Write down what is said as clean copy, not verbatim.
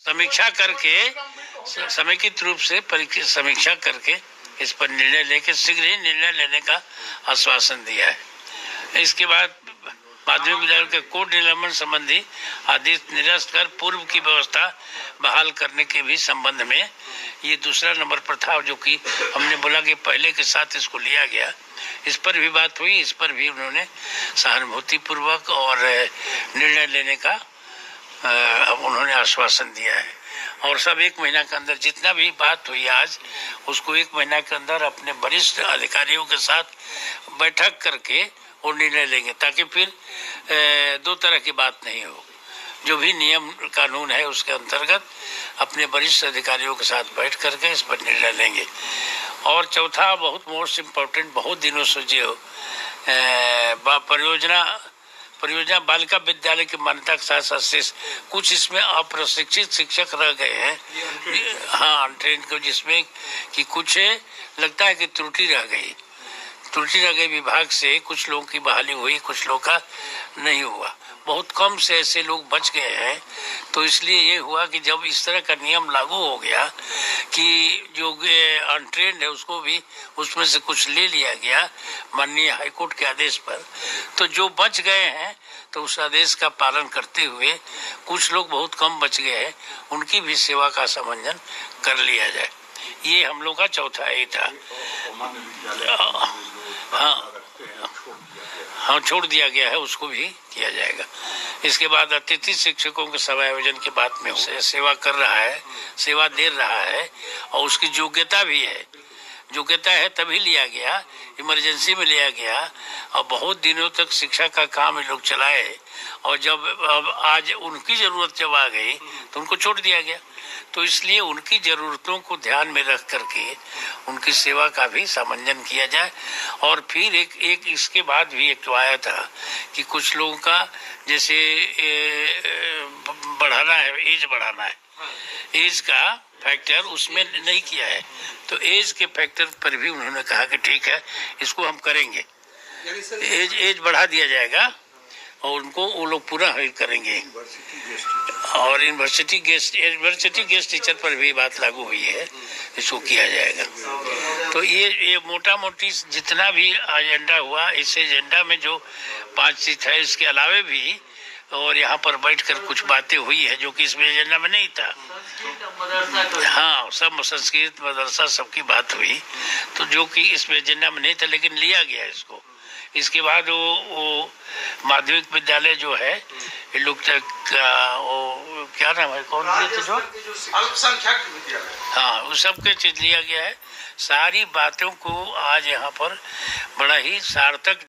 समीक्षा करके समेकित रूप से समीक्षा करके इस पर निर्णय लेकर शीघ्र ही निर्णय लेने का आश्वासन दिया है। इसके बाद माध्यमिक विद्यालय के कोड निलंबन संबंधी आदेश निरस्त कर पूर्व की व्यवस्था बहाल करने के भी संबंध में ये दूसरा नंबर पर था, जो कि हमने बोला कि पहले के साथ इसको लिया गया। इस पर भी बात हुई, इस पर भी उन्होंने सहानुभूति पूर्वक और निर्णय लेने का उन्होंने आश्वासन दिया है। और सब 1 महीना के अंदर जितना भी बात हुई आज, उसको 1 महीना के अंदर अपने वरिष्ठ अधिकारियों के साथ बैठक करके वो निर्णय लेंगे, ताकि फिर 2 तरह की बात नहीं हो। जो भी नियम कानून है उसके अंतर्गत अपने वरिष्ठ अधिकारियों के साथ बैठ करके इस पर निर्णय लेंगे। और चौथा बहुत मोस्ट इम्पोर्टेंट, बहुत दिनों से जो परियोजना बालिका विद्यालय की मान्यता के साथ साथ कुछ इसमें अप्रशिक्षित शिक्षक रह गए हैं, हाँ अनट्रेंड को, जिसमें कि कुछ लगता है कि त्रुटि रह गई विभाग से। कुछ लोगों की बहाली हुई, कुछ लोगों का नहीं हुआ, बहुत कम से ऐसे लोग बच गए हैं। तो इसलिए ये हुआ कि जब इस तरह का नियम लागू हो गया कि जो अनट्रेंड है उसको भी उसमें से कुछ ले लिया गया माननीय हाईकोर्ट के आदेश पर, तो जो बच गए हैं तो उस आदेश का पालन करते हुए कुछ लोग बहुत कम बच गए हैं, उनकी भी सेवा का समंजन कर लिया जाए। ये हम लोग का चौथा ही था। हाँ, छोड़ दिया गया है, उसको भी किया जाएगा। इसके बाद अतिथि शिक्षकों के समायोजन के बाद में सेवा कर रहा है, सेवा दे रहा है और उसकी योग्यता भी है, योग्यता है तभी लिया गया, इमरजेंसी में लिया गया और बहुत दिनों तक शिक्षा का काम ये लोग चलाए। और जब आज उनकी ज़रूरत जब आ गई तो उनको छोड़ दिया गया। तो इसलिए उनकी ज़रूरतों को ध्यान में रख करके उनकी सेवा का भी समंजन किया जाए। और फिर एक इसके बाद भी एक तो आया था कि कुछ लोगों का जैसे बढ़ाना है, एज बढ़ाना है, एज का फैक्टर उसमें नहीं किया है, तो एज के फैक्टर पर भी उन्होंने कहा कि ठीक है इसको हम करेंगे, एज बढ़ा दिया जाएगा और उनको वो लोग पूरा हेल्प करेंगे। और यूनिवर्सिटी गेस्ट टीचर पर भी बात लागू हुई है, इसको किया जाएगा। तो ये मोटा मोटी जितना भी एजेंडा हुआ, इस एजेंडा में जो 5 चीज है इसके अलावे भी और यहाँ पर बैठकर कुछ बातें हुई है जो कि इसमें एजेंडा में नहीं था। हाँ, सब संस्कृत मदरसा सबकी बात हुई, तो जो कि इसमें एजेंडा में नहीं था लेकिन लिया गया इसको। इसके बाद वो माध्यमिक विद्यालय जो है लोग तक वो क्या नाम है, कौन दिए थे जो अल्पसंख्यक विद्यालय, हाँ उस सब के चीज लिया गया है। सारी बातों को आज यहाँ पर बड़ा ही सार्थक